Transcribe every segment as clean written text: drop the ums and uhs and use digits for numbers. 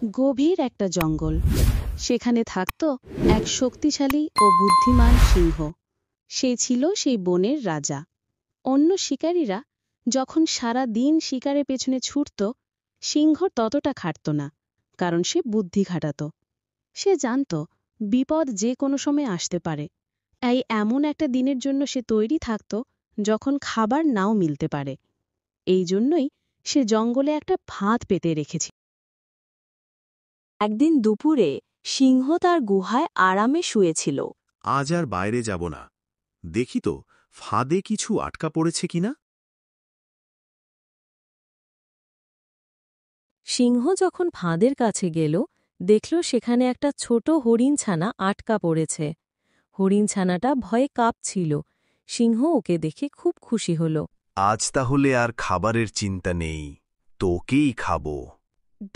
গভীর একটা জঙ্গল। সেখানে থাকত এক শক্তিশালী ও বুদ্ধিমান সিংহ। সে ছিল সেই বনের রাজা। অন্য শিকারীরা যখন সারা দিন শিকারের পেছনে ছুটত, সিংহ ততটা খাটত না, কারণ সে বুদ্ধি খাটাত। সে জানত বিপদ যে কোনো সময় আসতে পারে। এমন একটা দিনের জন্য সে তৈরি থাকত যখন খাবার নাও মিলতে পারে। এই জন্যই সে জঙ্গলে একটা ফাঁদ পেতে রেখেছিল। একদিন দুপুরে সিংহ তার গুহায় আরামে শুয়েছিল। আজ আর বাইরে যাব না, দেখি তো ফাঁদে কিছু আটকা পড়েছে কিনা। সিংহ যখন ফাঁদের কাছে গেল, দেখল সেখানে একটা ছোট হরিণছানা আটকা পড়েছে। হরিণছানাটা ভয়ে কাঁপছিল। সিংহ ওকে দেখে খুব খুশি হল। আজ তাহলে আর খাবারের চিন্তা নেই, তোকেই খাবো।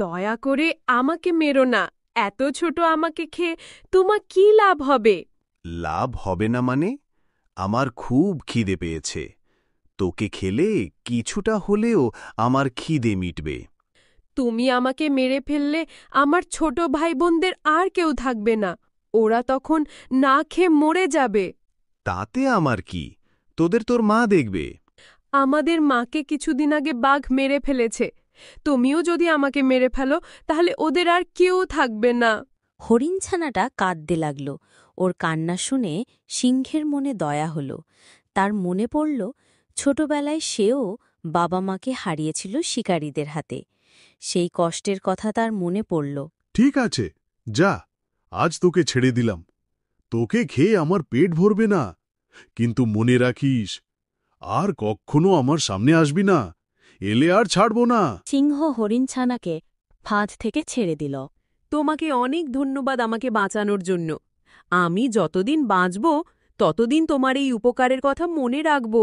দয়া করে আমাকে মেরো না, এত ছোট আমাকে খেয়ে তোমার কি লাভ হবে? লাভ হবে না মানে? আমার খুব খিদে পেয়েছে, তোকে খেলে কিছুটা হলেও আমার খিদে মিটবে। তুমি আমাকে মেরে ফেললে আমার ছোট ভাই বোনদের আর কেউ থাকবে না, ওরা তখন না খেয়ে মরে যাবে। তাতে আমার কি, তোদের তোর মা দেখবে। আমাদের মাকে কিছুদিন আগে বাঘ মেরে ফেলেছে, তুমিও যদি আমাকে মেরে ফেলো তাহলে ওদের আর কেউ থাকবে না। হরিণছানাটা কাঁদতে লাগল। ওর কান্না শুনে সিংহের মনে দয়া হল। তার মনে পড়ল ছোটবেলায় সেও বাবা মাকে হারিয়েছিল শিকারীদের হাতে। সেই কষ্টের কথা তার মনে পড়ল। ঠিক আছে, যা, আজ তোকে ছেড়ে দিলাম। তোকে খেয়ে আমার পেট ভরবে না, কিন্তু মনে রাখিস, আর কখনো আমার সামনে আসবি না, এলে আর ছাড়ব না। সিংহ হরিণছানাকে ফাঁদ থেকে ছেড়ে দিল। তোমাকে অনেক ধন্যবাদ আমাকে বাঁচানোর জন্য। আমি যতদিন বাঁচব ততদিন তোমার এই উপকারের কথা মনে রাখব।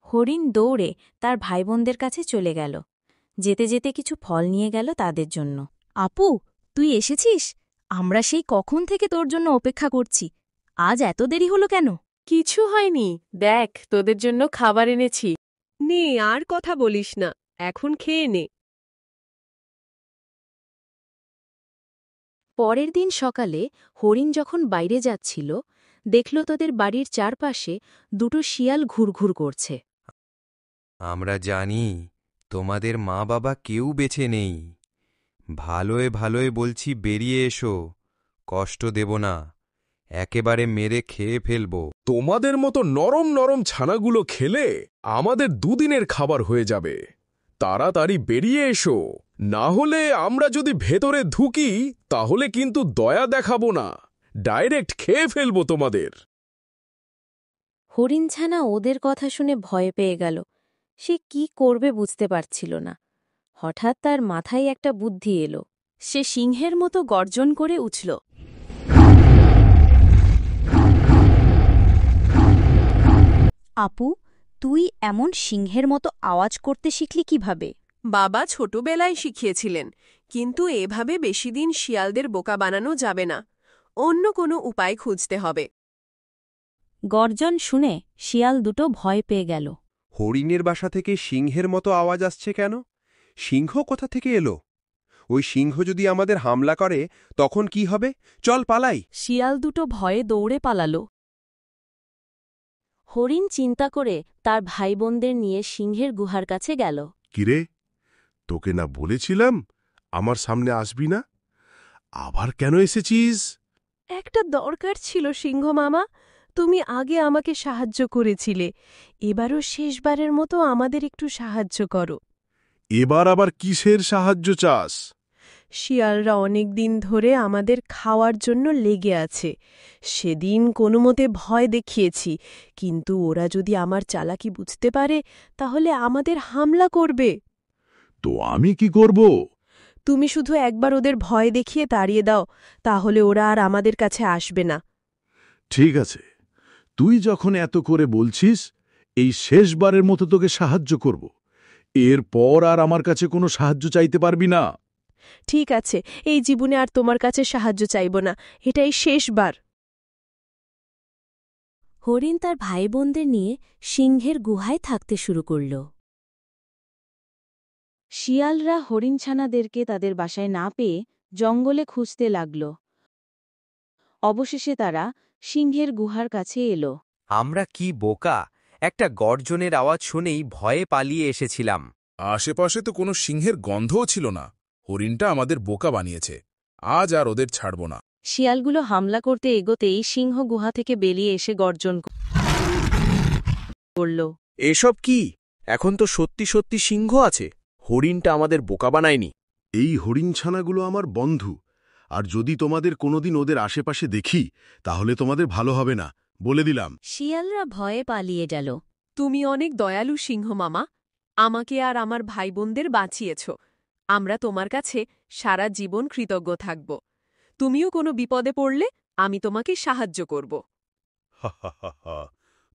হরিণ দৌড়ে তার ভাইবোনদের কাছে চলে গেল। যেতে যেতে কিছু ফল নিয়ে গেল তাদের জন্য। আপু, তুই এসেছিস? আমরা সেই কখন থেকে তোর জন্য অপেক্ষা করছি। আজ এত দেরি হলো কেন? কিছু হয়নি, দেখ তোদের জন্য খাবার এনেছি। নে, আর কথা বলিস না, এখন খেয়ে নে। পরের দিন সকালে হরিণ যখন বাইরে যাচ্ছিল, দেখল তাদের বাড়ির চারপাশে দুটো শিয়াল ঘুরঘুর করছে। আমরা জানি তোমাদের মা বাবা কেউ বেঁচে নেই। ভালোয় ভালোয় বলছি, বেরিয়ে এসো, কষ্ট দেব না, একেবারে মেরে খেয়ে ফেলব। তোমাদের মতো নরম নরম ছানাগুলো খেলে আমাদের দুদিনের খাবার হয়ে যাবে। তাড়াতাড়ি বেরিয়ে এসো, না হলে আমরা যদি ভেতরে ঢুকি তাহলে কিন্তু দয়া দেখাবো না, ডাইরেক্ট খেয়ে ফেলবো তোমাদের। হরিণছানা ওদের কথা শুনে ভয় পেয়ে গেল। সে কি করবে বুঝতে পারছিল না। হঠাৎ তার মাথায় একটা বুদ্ধি এলো। সে সিংহের মতো গর্জন করে উঠল। আপু, তুই এমন সিংহের মতো আওয়াজ করতে শিখলি কিভাবে? বাবা ছোটবেলায় শিখিয়েছিলেন, কিন্তু এভাবে বেশিদিন শিয়ালদের বোকা বানানো যাবে না, অন্য কোনো উপায় খুঁজতে হবে। গর্জন শুনে শিয়াল দুটো ভয় পেয়ে গেল। হরিণের বাসা থেকে সিংহের মতো আওয়াজ আসছে কেন? সিংহ কোথা থেকে এলো? ওই সিংহ যদি আমাদের হামলা করে তখন কি হবে? চল পালাই। শিয়াল দুটো ভয়ে দৌড়ে পালালো। হরিণ চিন্তা করে তার ভাইবোনদের নিয়ে সিংহের গুহার কাছে গেল। কিরে, তোকে না বলেছিলাম আমার সামনে আসবি না? আবার কেন এসেছিস? একটা দরকার ছিল সিংহ মামা, তুমি আগে আমাকে সাহায্য করেছিলে, এবারও শেষবারের মতো আমাদের একটু সাহায্য করো। এবার আবার কিসের সাহায্য চাস? শিয়ালরা অনেক দিন ধরে আমাদের খাওয়ার জন্য লেগে আছে। সেদিন কোনোমতে ভয় দেখিয়েছি, কিন্তু ওরা যদি আমার চালাকি বুঝতে পারে তাহলে আমাদের হামলা করবে। তো আমি কি করব? তুমি শুধু একবার ওদের ভয় দেখিয়ে তাড়িয়ে দাও, তাহলে ওরা আর আমাদের কাছে আসবে না। ঠিক আছে, তুই যখন এত করে বলছিস, এই শেষবারের মতো তোকে সাহায্য করব। এরপর আর আমার কাছে কোনো সাহায্য চাইতে পারবি না। ঠিক আছে, এই জীবনে আর তোমার কাছে সাহায্য চাইব না, এটাই শেষবার। হরিণ তার ভাইবোনদের নিয়ে সিংহের গুহায় থাকতে শুরু করল। শিয়ালরা হরিণছানাদেরকে তাদের বাসায় না পেয়ে জঙ্গলে খুঁজতে লাগল। অবশেষে তারা সিংহের গুহার কাছে এলো। আমরা কি বোকা, একটা গর্জনের আওয়াজ শুনেই ভয়ে পালিয়ে এসেছিলাম। আশেপাশে তো কোনো সিংহের গন্ধও ছিল না। হরিণটা আমাদের বোকা বানিয়েছে। আজ আর ওদের ছাড়ব না। শিয়ালগুলো হামলা করতে এগোতেই সিংহ গুহা থেকে বেরিয়ে এসে গর্জন করল। এসব কি? এখন তো সত্যি সত্যি সিংহ আছে। হরিণটা আমাদের বোকা বানায়নি। এই হরিণছানাগুলো আমার বন্ধু, আর যদি তোমাদের কোনোদিন ওদের আশেপাশে দেখি তাহলে তোমাদের ভালো হবে না, বলে দিলাম। শিয়ালরা ভয়ে পালিয়ে গেল। তুমি অনেক দয়ালু সিংহ মামা, আমাকে আর আমার ভাইবোনদের বাঁচিয়েছ। আমরা তোমার কাছে সারা জীবন কৃতজ্ঞ থাকব। তুমিও কোনো বিপদে পড়লে আমি তোমাকে সাহায্য করব।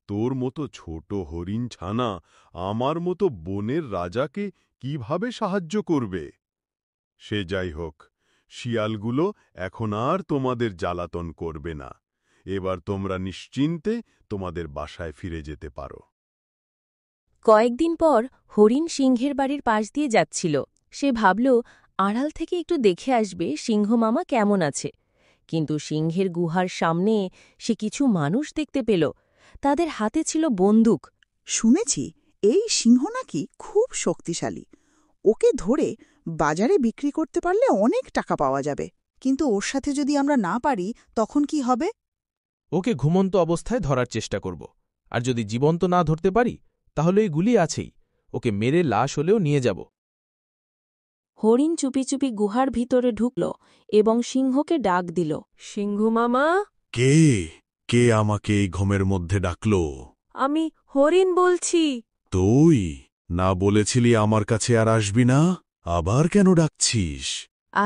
তোর মতো ছোট হরিণ ছানা আমার মতো বনের রাজাকে কিভাবে সাহায্য করবে? সে যাই হোক, শিয়ালগুলো এখন আর তোমাদের জ্বালাতন করবে না। এবার তোমরা নিশ্চিন্তে তোমাদের বাসায় ফিরে যেতে পারো। কয়েকদিন পর হরিণ সিংহের বাড়ির পাশ দিয়ে যাচ্ছিল। সে ভাবল আড়াল থেকে একটু দেখে আসবে সিংহ মামা কেমন আছে। কিন্তু সিংহের গুহার সামনে সে কিছু মানুষ দেখতে পেল। তাদের হাতে ছিল বন্দুক। শুনেছি এই সিংহ নাকি খুব শক্তিশালী। ওকে ধরে বাজারে বিক্রি করতে পারলে অনেক টাকা পাওয়া যাবে। কিন্তু ওর সাথে যদি আমরা না পারি তখন কি হবে? ওকে ঘুমন্ত অবস্থায় ধরার চেষ্টা করব, আর যদি জীবন্ত না ধরতে পারি তাহলে এই গুলি আছেই, ওকে মেরে লাশ হলেও নিয়ে যাব। হরিণ চুপি চুপি গুহার ভিতরে ঢুকল এবং সিংহকে ডাক দিল। সিংহ মামা, কে কে আমাকে এই ঘুমের মধ্যে ডাকল? আমি হরিণ বলছি। তুই না বলেছিলি আমার কাছে আর আসবি না? আবার কেন ডাকছিস?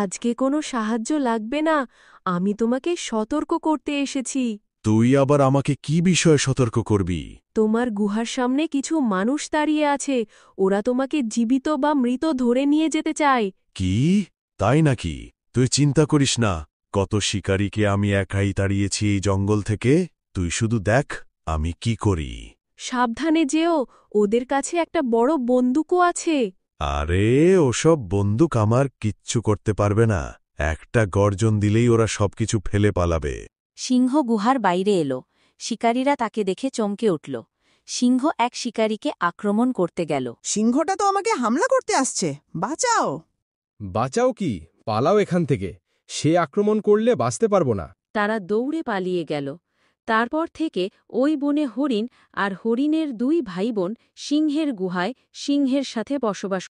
আজকে কোনো সাহায্য লাগবে না, আমি তোমাকে সতর্ক করতে এসেছি। তুই আবার আমাকে কি বিষয়ে সতর্ক করবি? তোমার গুহার সামনে কিছু মানুষ দাঁড়িয়ে আছে। ওরা তোমাকে জীবিত বা মৃত ধরে নিয়ে যেতে চায়। কি? তাই নাকি? তুই চিন্তা করিস না, কত শিকারীকে আমি একাই তাড়িয়েছি এই জঙ্গল থেকে। তুই শুধু দেখ আমি কি করি। সাবধানে যেও, ওদের কাছে একটা বড় বন্দুকও আছে। আরে ওসব বন্দুক আমার কিচ্ছু করতে পারবে না। একটা গর্জন দিলেই ওরা সবকিছু ফেলে পালাবে। সিংহ গুহার বাইরে এলো। শিকারীরা তাকে দেখে চমকে উঠল। সিংহ এক শিকারীকে আক্রমণ করতে গেল। সিংহটা তো আমাকে হামলা করতে আসছে, বাঁচাও! বাঁচাও কি, পালাও এখান থেকে। সে আক্রমণ করলে বাঁচতে পারব না। তারা দৌড়ে পালিয়ে গেল। তারপর থেকে ওই বনে হরিণ আর হরিণের দুই ভাইবোন সিংহের গুহায় সিংহের সাথে বসবাস